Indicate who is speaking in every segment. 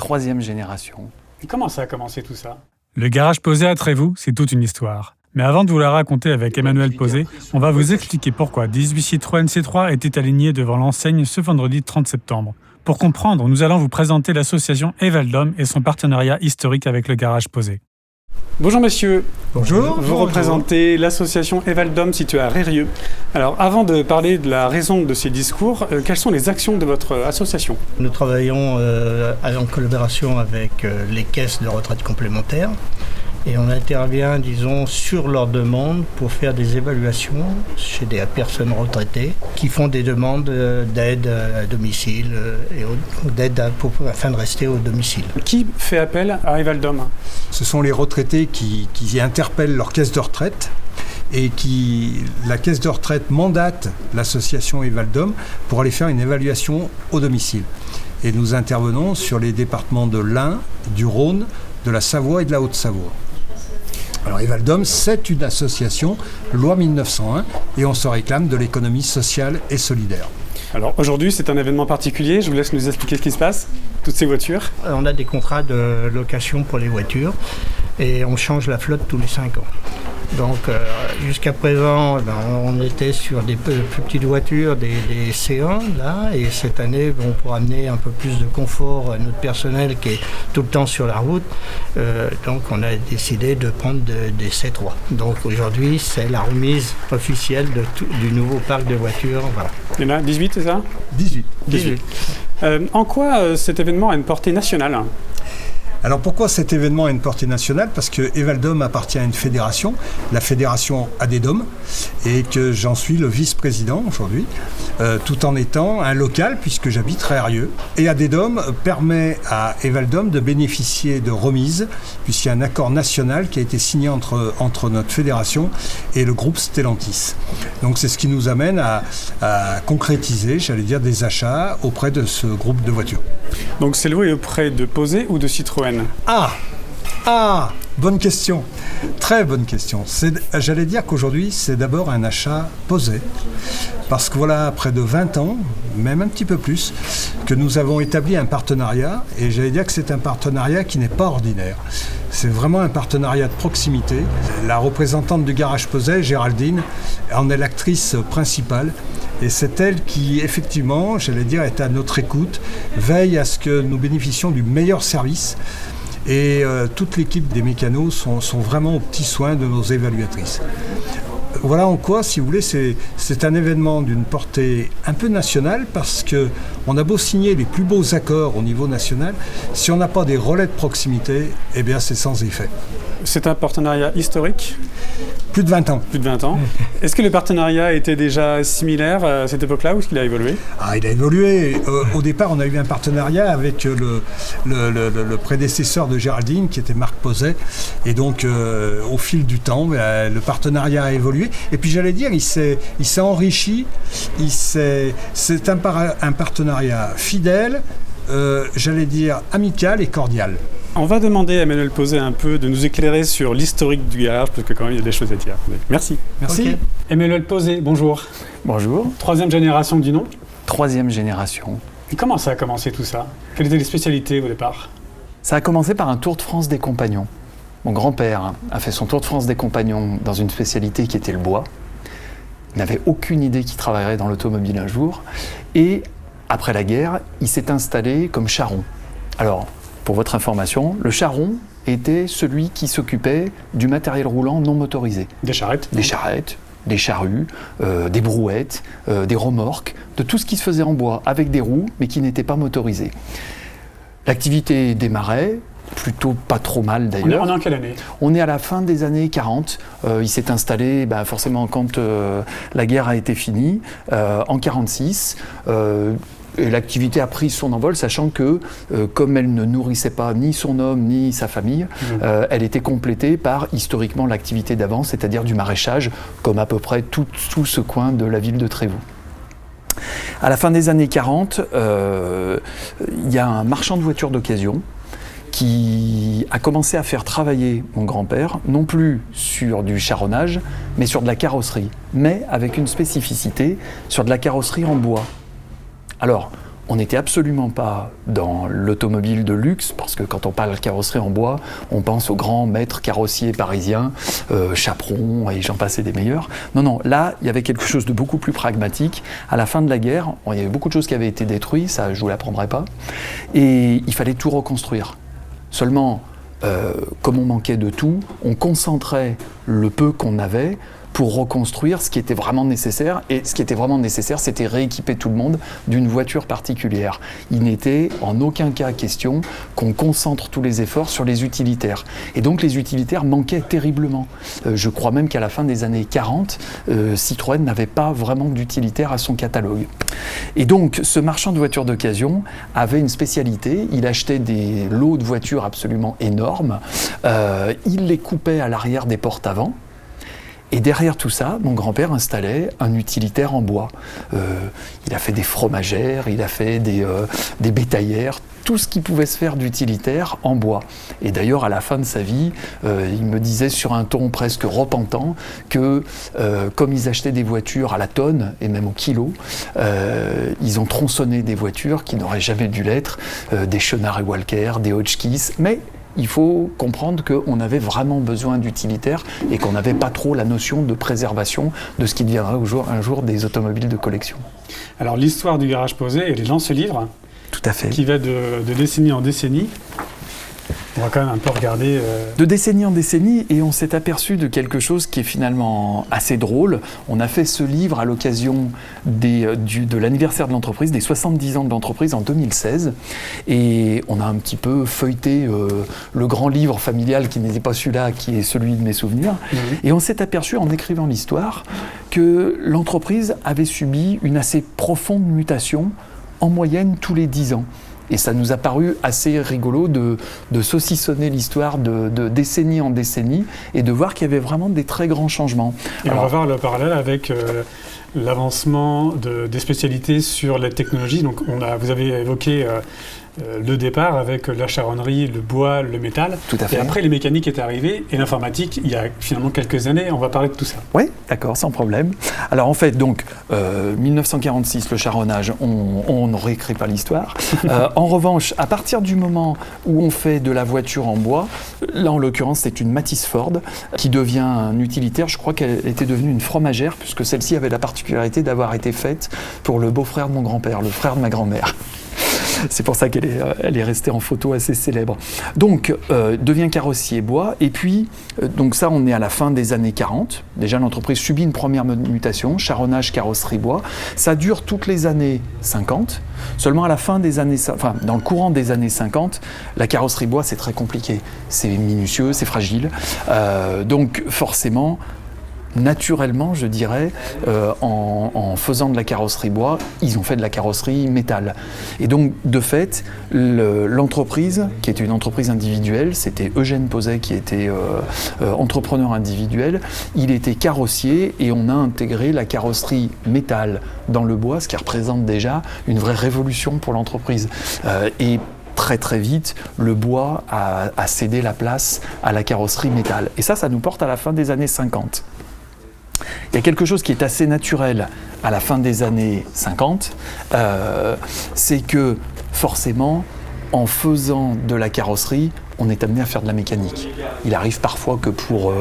Speaker 1: troisième génération.
Speaker 2: Et comment ça a commencé tout ça ?
Speaker 3: Le garage Posé à Trévoux, c'est toute une histoire. Mais avant de vous la raconter avec Emmanuel Posé, on va vous expliquer pourquoi 18 Citroën C3 étaient alignés devant l'enseigne ce vendredi 30 septembre. Pour comprendre, nous allons vous présenter l'association Evaldom et son partenariat historique avec le garage Posé.
Speaker 2: Bonjour messieurs.
Speaker 4: Bonjour.
Speaker 2: Vous représentez l'association Evaldom située à Rérieux. Alors avant de parler de la raison de ces discours, quelles sont les actions de votre association ?
Speaker 4: Nous travaillons en collaboration avec les caisses de retraite complémentaires et on intervient, disons, sur leur demande pour faire des évaluations chez des personnes retraitées qui font des demandes d'aide à domicile et d'aide afin de rester au domicile.
Speaker 2: Qui fait appel à Evaldom ?
Speaker 5: Ce sont les retraités qui interpellent leur caisse de retraite et la caisse de retraite mandate l'association Evaldom pour aller faire une évaluation au domicile. Et nous intervenons sur les départements de l'Ain, du Rhône, de la Savoie et de la Haute-Savoie. Alors Evaldom, c'est une association, loi 1901, et on se réclame de l'économie sociale et solidaire.
Speaker 2: Alors aujourd'hui, c'est un événement particulier. Je vous laisse nous expliquer ce qui se passe, toutes ces voitures.
Speaker 4: On a des contrats de location pour les voitures et on change la flotte tous les 5 ans. Donc jusqu'à présent, on était sur des plus petites voitures, des C1 là, et cette année, pour amener un peu plus de confort à notre personnel qui est tout le temps sur la route, donc on a décidé de prendre des C3. Donc aujourd'hui, c'est la remise officielle du nouveau parc de voitures. Voilà.
Speaker 2: Il y en a 18, c'est ça ?
Speaker 5: 18.
Speaker 2: En quoi cet événement a une portée nationale ?
Speaker 5: Alors pourquoi cet événement a une portée nationale ? Parce que Evaldom appartient à une fédération, la fédération ADEDOM, et que j'en suis le vice-président aujourd'hui, tout en étant un local puisque j'habite Rérieux. Et ADEDOM permet à Evaldom de bénéficier de remises puisqu'il y a un accord national qui a été signé entre notre fédération et le groupe Stellantis. Donc c'est ce qui nous amène à concrétiser, j'allais dire, des achats auprès de ce groupe de voitures.
Speaker 2: Donc c'est loué auprès de Posé ou de Citroën ?
Speaker 5: Bonne question. Très bonne question. J'allais dire qu'aujourd'hui, c'est d'abord un achat Posé. Parce que voilà, près de 20 ans, même un petit peu plus, que nous avons établi un partenariat. Et j'allais dire que c'est un partenariat qui n'est pas ordinaire. C'est vraiment un partenariat de proximité. La représentante du garage Posé, Géraldine, en est l'actrice principale. Et c'est elle qui, effectivement, j'allais dire, est à notre écoute, veille à ce que nous bénéficions du meilleur service. Et toute l'équipe des mécanos sont vraiment aux petits soins de nos évaluatrices. Voilà en quoi, si vous voulez, c'est un événement d'une portée un peu nationale parce qu'on a beau signer les plus beaux accords au niveau national, si on n'a pas des relais de proximité, eh bien c'est sans effet.
Speaker 2: C'est un partenariat historique ?
Speaker 5: Plus de 20 ans.
Speaker 2: Plus de 20 ans. Est-ce que le partenariat était déjà similaire à cette époque-là ou est-ce qu'il a évolué ?
Speaker 5: Il a évolué. Au départ, on a eu un partenariat avec le prédécesseur de Géraldine, qui était Marc Posé. Et donc, au fil du temps, le partenariat a évolué. Et puis, j'allais dire, il s'est enrichi. C'est un partenariat fidèle, j'allais dire amical et cordial.
Speaker 2: On va demander à Emmanuel Posé un peu de nous éclairer sur l'historique du garage, parce que quand même il y a des choses à dire. Merci.
Speaker 4: Okay.
Speaker 2: Emmanuel Posé, bonjour.
Speaker 1: Bonjour.
Speaker 2: Troisième génération du nom.
Speaker 1: Troisième génération.
Speaker 2: Et comment ça a commencé tout ça ? Quelles étaient les spécialités au départ ?
Speaker 1: Ça a commencé par un tour de France des compagnons. Mon grand-père a fait son tour de France des compagnons dans une spécialité qui était le bois. Il n'avait aucune idée qu'il travaillerait dans l'automobile un jour. Et après la guerre, il s'est installé comme charron. Alors, pour votre information, le charron était celui qui s'occupait du matériel roulant non motorisé.
Speaker 2: Des charrettes ?
Speaker 1: Des charrettes, des charrues, des brouettes, des remorques, de tout ce qui se faisait en bois, avec des roues, mais qui n'était pas motorisé. L'activité démarrait, plutôt pas trop mal d'ailleurs.
Speaker 2: On est en quelle année ?
Speaker 1: On est à la fin des années 40. Il s'est installé forcément quand la guerre a été finie, en 46. Et l'activité a pris son envol, sachant que, comme elle ne nourrissait pas ni son homme ni sa famille, elle était complétée par, historiquement, l'activité d'avant, c'est-à-dire du maraîchage, comme à peu près tout ce coin de la ville de Trévoux. À la fin des années 40, il y a un marchand de voitures d'occasion qui a commencé à faire travailler mon grand-père, non plus sur du charronnage, mais sur de la carrosserie, mais avec une spécificité, sur de la carrosserie en bois. Alors, On n'était absolument pas dans l'automobile de luxe, parce que quand on parle de carrosserie en bois, on pense aux grands maîtres carrossiers parisiens, Chaperon et j'en passe et des meilleurs. Non, là, il y avait quelque chose de beaucoup plus pragmatique. À la fin de la guerre, il y avait beaucoup de choses qui avaient été détruites, ça je ne vous l'apprendrai pas, et il fallait tout reconstruire. Seulement, comme on manquait de tout, on concentrait le peu qu'on avait pour reconstruire ce qui était vraiment nécessaire. Et ce qui était vraiment nécessaire, c'était rééquiper tout le monde d'une voiture particulière. Il n'était en aucun cas question qu'on concentre tous les efforts sur les utilitaires. Et donc les utilitaires manquaient terriblement. Je crois même qu'à la fin des années 40, Citroën n'avait pas vraiment d'utilitaire à son catalogue. Et donc ce marchand de voitures d'occasion avait une spécialité. Il achetait des lots de voitures absolument énormes. Il les coupait à l'arrière des portes avant. Et derrière tout ça, mon grand-père installait un utilitaire en bois. Il a fait des fromagères, il a fait des bétaillères, tout ce qui pouvait se faire d'utilitaire en bois. Et d'ailleurs, à la fin de sa vie, il me disait sur un ton presque repentant que comme ils achetaient des voitures à la tonne et même au kilo, ils ont tronçonné des voitures qui n'auraient jamais dû l'être, des Chenard et Walker, des Hotchkiss, mais il faut comprendre qu'on avait vraiment besoin d'utilitaires et qu'on n'avait pas trop la notion de préservation de ce qui deviendra un jour des automobiles de collection.
Speaker 2: Alors l'histoire du garage posé, elle est dans ce livre.
Speaker 1: Tout à fait.
Speaker 2: Qui va de décennie en décennie. On va quand même un peu regarder...
Speaker 1: De décennie en décennie, et on s'est aperçu de quelque chose qui est finalement assez drôle. On a fait ce livre à l'occasion de l'anniversaire de l'entreprise, des 70 ans de l'entreprise en 2016. Et on a un petit peu feuilleté le grand livre familial qui n'était pas celui-là, qui est celui de mes souvenirs. Mmh. Et on s'est aperçu en écrivant l'histoire que l'entreprise avait subi une assez profonde mutation, en moyenne tous les 10 ans. Et ça nous a paru assez rigolo de saucissonner l'histoire de décennie en décennie et de voir qu'il y avait vraiment des très grands changements.
Speaker 2: Et on va voir le parallèle avec l'avancement des spécialités sur la technologie. Donc vous avez évoqué le départ avec la charronnerie, le bois, le métal.
Speaker 1: Tout à fait.
Speaker 2: Et après, les mécaniques étaient arrivées et l'informatique, il y a finalement quelques années. On va parler de tout ça.
Speaker 1: Oui, d'accord, sans problème. Alors en fait, donc, 1946, le charronnage, on ne réécrit pas l'histoire. En revanche, à partir du moment où on fait de la voiture en bois, là en l'occurrence, c'est une Matisse Ford qui devient un utilitaire. Je crois qu'elle était devenue une fromagère puisque celle-ci avait la particularité d'avoir été faite pour le beau-frère de mon grand-père, le frère de ma grand-mère. C'est pour ça qu'elle est restée en photo assez célèbre. Donc, devient carrossier bois. Et puis, donc ça, on est à la fin des années 40. Déjà, l'entreprise subit une première mutation, charronnage, carrosserie bois. Ça dure toutes les années 50. Seulement à la fin des années... Enfin, dans le courant des années 50, la carrosserie bois, c'est très compliqué. C'est minutieux, c'est fragile. Donc, forcément... Naturellement, je dirais, en faisant de la carrosserie bois, ils ont fait de la carrosserie métal. Et donc, de fait, l'entreprise, qui était une entreprise individuelle, c'était Eugène Pozet qui était entrepreneur individuel, il était carrossier et on a intégré la carrosserie métal dans le bois, ce qui représente déjà une vraie révolution pour l'entreprise. Et très très vite, le bois a cédé la place à la carrosserie métal. Et ça nous porte à la fin des années 50. Il y a quelque chose qui est assez naturel à la fin des années 50, c'est que forcément, en faisant de la carrosserie, on est amené à faire de la mécanique. Il arrive parfois que pour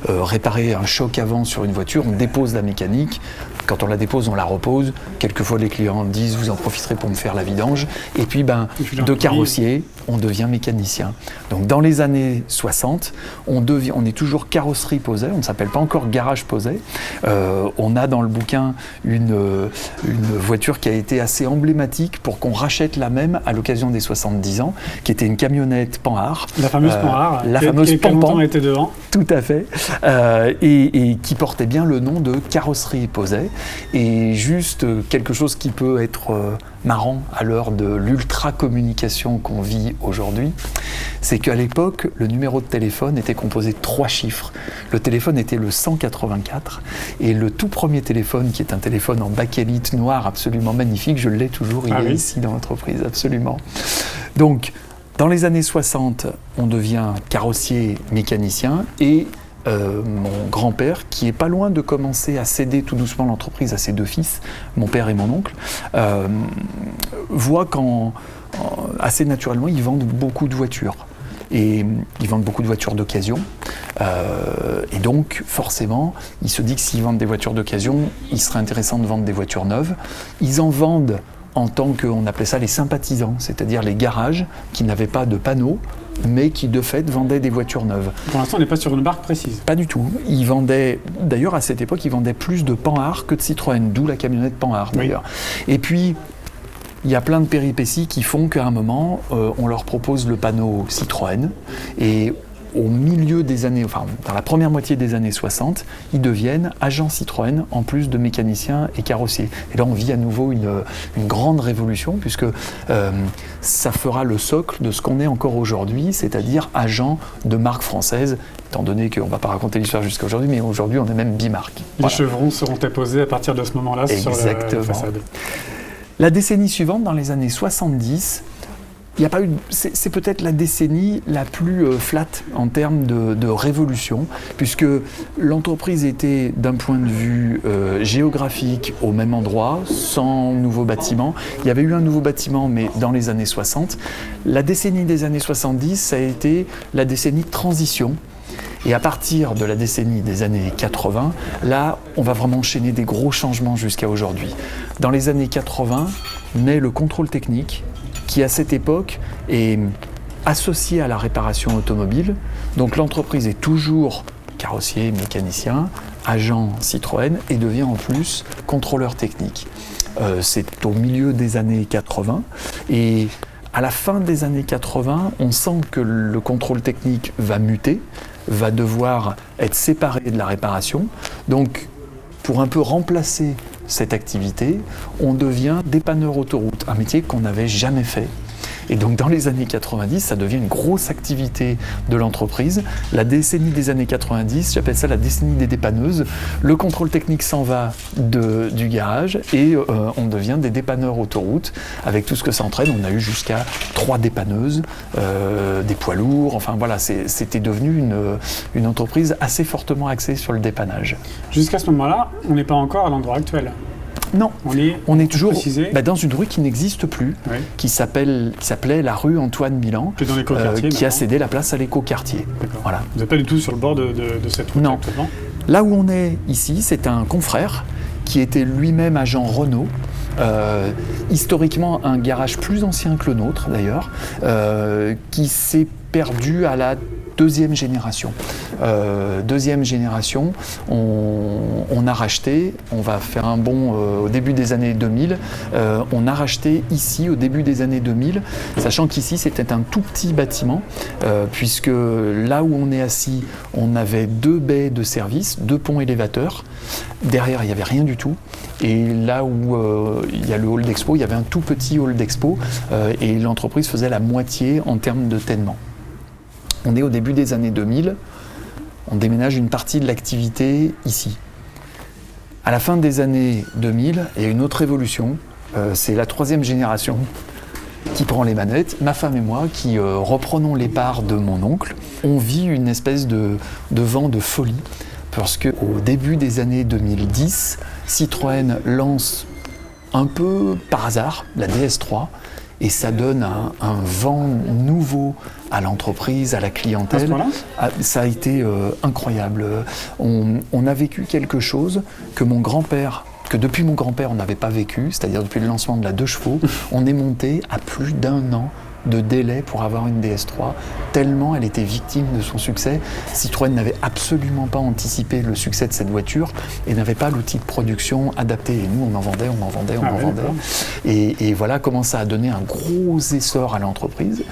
Speaker 1: réparer un choc avant sur une voiture, on dépose la mécanique. Quand on la dépose, on la repose. Quelquefois, les clients disent « vous en profiterez pour me faire la vidange ». Et puis, de carrossier, on devient mécanicien. Donc, dans les années 60, on est toujours carrosserie Pozet, on ne s'appelle pas encore garage Pozet. On a dans le bouquin une voiture qui a été assez emblématique pour qu'on rachète la même à l'occasion des 70 ans, qui était une camionnette Panhard.
Speaker 2: La fameuse Panhard,
Speaker 1: la fameuse
Speaker 2: qui longtemps était devant.
Speaker 1: Tout à fait. Et qui portait bien le nom de carrosserie Pozet. Et juste quelque chose qui peut être marrant à l'heure de l'ultra-communication qu'on vit aujourd'hui, c'est qu'à l'époque, le numéro de téléphone était composé de 3 chiffres. Le téléphone était le 184 et le tout premier téléphone, qui est un téléphone en bakélite noir absolument magnifique, je l'ai toujours, il est ici dans l'entreprise, absolument. Donc, dans les années 60, on devient carrossier mécanicien et mon grand-père, qui est pas loin de commencer à céder tout doucement l'entreprise à ses 2 fils, mon père et mon oncle, voit assez naturellement, ils vendent beaucoup de voitures. Et ils vendent beaucoup de voitures d'occasion. Et donc, forcément, il se dit que s'ils vendent des voitures d'occasion, il serait intéressant de vendre des voitures neuves. Ils en vendent en tant qu'on appelait ça les sympathisants, c'est-à-dire les garages qui n'avaient pas de panneaux, mais qui de fait vendaient des voitures neuves.
Speaker 2: Pour l'instant, on n'est pas sur une marque précise.
Speaker 1: Pas du tout. Ils vendaient, d'ailleurs à cette époque, ils vendaient plus de Panhard que de Citroën, d'où la camionnette Panhard d'ailleurs. Et puis, il y a plein de péripéties qui font qu'à un moment, on leur propose le panneau Citroën, et au milieu des années, enfin dans la première moitié des années 60, ils deviennent agents Citroën en plus de mécaniciens et carrossiers. Et là on vit à nouveau une grande révolution puisque ça fera le socle de ce qu'on est encore aujourd'hui, c'est-à-dire agents de marque française, étant donné qu'on ne va pas raconter l'histoire jusqu'à aujourd'hui, mais aujourd'hui on est même bimarque.
Speaker 2: Les chevrons seront apposés à partir de ce moment-là sur la façade.
Speaker 1: La décennie suivante, dans les années 70, c'est peut-être la décennie la plus flat en termes de révolution, puisque l'entreprise était d'un point de vue géographique au même endroit, sans nouveau bâtiment. Il y avait eu un nouveau bâtiment, mais dans les années 60. La décennie des années 70, ça a été la décennie de transition. Et à partir de la décennie des années 80, là, on va vraiment enchaîner des gros changements jusqu'à aujourd'hui. Dans les années 80, naît le contrôle technique, qui à cette époque est associé à la réparation automobile. Donc l'entreprise est toujours carrossier, mécanicien, agent Citroën et devient en plus contrôleur technique. C'est au milieu des années 80 et à la fin des années 80, on sent que le contrôle technique va muter, va devoir être séparé de la réparation. Donc pour un peu remplacer cette activité, on devient dépanneur autoroute, un métier qu'on n'avait jamais fait. Et donc dans les années 90, ça devient une grosse activité de l'entreprise. La décennie des années 90, j'appelle ça la décennie des dépanneuses. Le contrôle technique s'en va du garage et on devient des dépanneurs autoroute avec tout ce que ça entraîne. On a eu jusqu'à 3 dépanneuses, des poids lourds, enfin voilà, c'était devenu une entreprise assez fortement axée sur le dépannage.
Speaker 2: Jusqu'à ce moment-là, on n'est pas encore à l'endroit actuel.
Speaker 1: Non, on est toujours dans une rue qui n'existe plus,
Speaker 2: oui,
Speaker 1: qui s'appelait la rue Antoine Milan, qui a cédé la place à l'écoquartier. Voilà.
Speaker 2: Vous n'êtes pas du tout sur le bord de cette route actuellement ?
Speaker 1: Là où on est ici, c'est un confrère qui était lui-même agent Renault, historiquement un garage plus ancien que le nôtre d'ailleurs, qui s'est perdu à la deuxième génération. On a racheté, on va faire un bond au début des années 2000, on a racheté ici au début des années 2000, sachant qu'ici c'était un tout petit bâtiment, puisque là où on est assis, on avait 2 baies de service, 2 ponts élévateurs. Derrière, il n'y avait rien du tout. Et là où il y a le hall d'expo, il y avait un tout petit hall d'expo, et l'entreprise faisait la moitié en termes de tènement. On est au début des années 2000, on déménage une partie de l'activité ici. À la fin des années 2000, il y a une autre évolution, c'est la 3e génération qui prend les manettes, ma femme et moi qui reprenons les parts de mon oncle. On vit une espèce de vent de folie, parce qu'au début des années 2010, Citroën lance un peu par hasard la DS3, et ça donne un vent nouveau à l'entreprise, à la clientèle. Ça a été incroyable. On a vécu quelque chose que depuis mon grand-père, on n'avait pas vécu, c'est-à-dire depuis le lancement de la 2 chevaux, on est monté à plus d'1 an de délai pour avoir une DS3, tellement elle était victime de son succès. Citroën n'avait absolument pas anticipé le succès de cette voiture et n'avait pas l'outil de production adapté. Et nous, on en vendait. Et voilà comment ça a donné un gros essor à l'entreprise.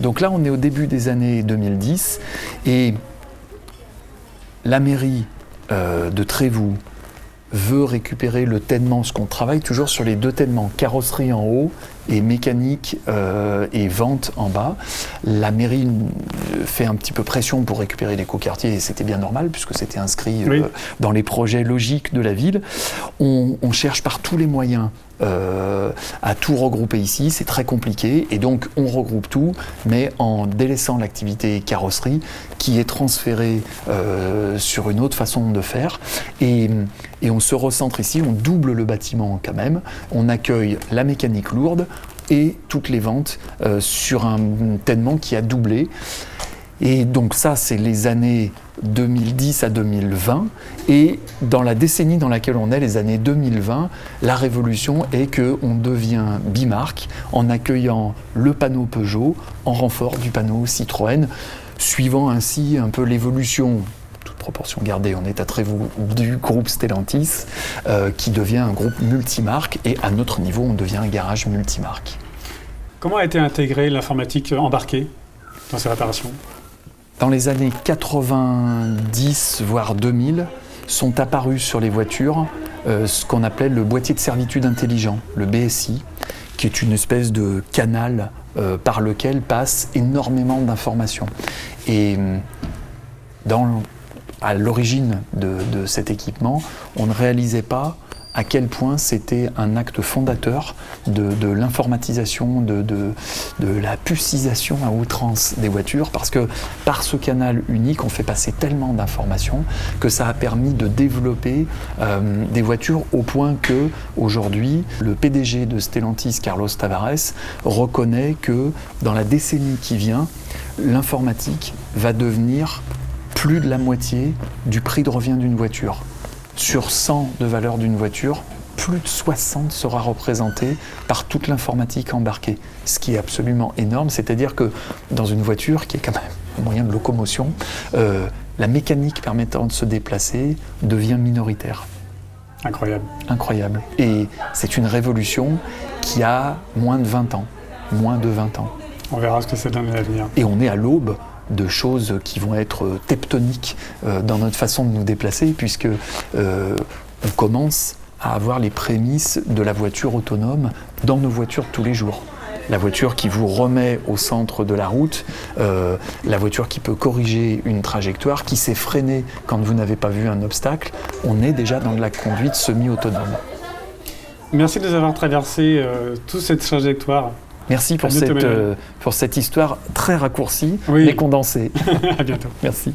Speaker 1: Donc là, on est au début des années 2010 et la mairie de Trévoux veut récupérer le tènement, parce qu'on travaille toujours sur les 2 tènements, carrosserie en haut et mécanique et vente en bas. La mairie fait un petit peu pression pour récupérer l'écoquartier et c'était bien normal puisque c'était inscrit dans les projets logiques de la ville. On cherche par tous les moyens à tout regrouper ici, c'est très compliqué et donc on regroupe tout mais en délaissant l'activité carrosserie qui est transférée sur une autre façon de faire et on se recentre ici, on double le bâtiment quand même, on accueille la mécanique lourde et toutes les ventes sur un tellement qui a doublé. Et donc ça, c'est les années 2010 à 2020. Et dans la décennie dans laquelle on est, les années 2020, la révolution est qu'on devient bimarque en accueillant le panneau Peugeot en renfort du panneau Citroën, suivant ainsi un peu l'évolution, toute proportion gardée, on est à Trévoux, du groupe Stellantis, qui devient un groupe multimarque. Et à notre niveau, on devient un garage multimarque.
Speaker 2: Comment a été intégrée l'informatique embarquée dans ces réparations ?
Speaker 1: Dans les années 90, voire 2000, sont apparus sur les voitures ce qu'on appelait le boîtier de servitude intelligent, le BSI, qui est une espèce de canal par lequel passent énormément d'informations. Et à l'origine de cet équipement, on ne réalisait pas à quel point c'était un acte fondateur de l'informatisation, de la pucisation à outrance des voitures, parce que par ce canal unique, on fait passer tellement d'informations que ça a permis de développer des voitures au point que, aujourd'hui, le PDG de Stellantis, Carlos Tavares, reconnaît que dans la décennie qui vient, l'informatique va devenir plus de la moitié du prix de revient d'une voiture. Sur 100 de valeur d'une voiture, plus de 60 sera représenté par toute l'informatique embarquée, ce qui est absolument énorme. C'est-à-dire que dans une voiture, qui est quand même un moyen de locomotion, la mécanique permettant de se déplacer devient minoritaire.
Speaker 2: Incroyable.
Speaker 1: Incroyable. Et c'est une révolution qui a moins de 20 ans. Moins de 20 ans.
Speaker 2: On verra ce que ça donne à l'avenir.
Speaker 1: Et on est à l'aube de choses qui vont être tectoniques dans notre façon de nous déplacer, puisque on commence à avoir les prémices de la voiture autonome dans nos voitures de tous les jours. La voiture qui vous remet au centre de la route, la voiture qui peut corriger une trajectoire, qui sait freiner quand vous n'avez pas vu un obstacle. On est déjà dans de la conduite semi-autonome.
Speaker 2: Merci de nous avoir traversé toute cette trajectoire.
Speaker 1: Merci pour cette histoire très raccourcie, mais condensée.
Speaker 2: À bientôt.
Speaker 1: Merci.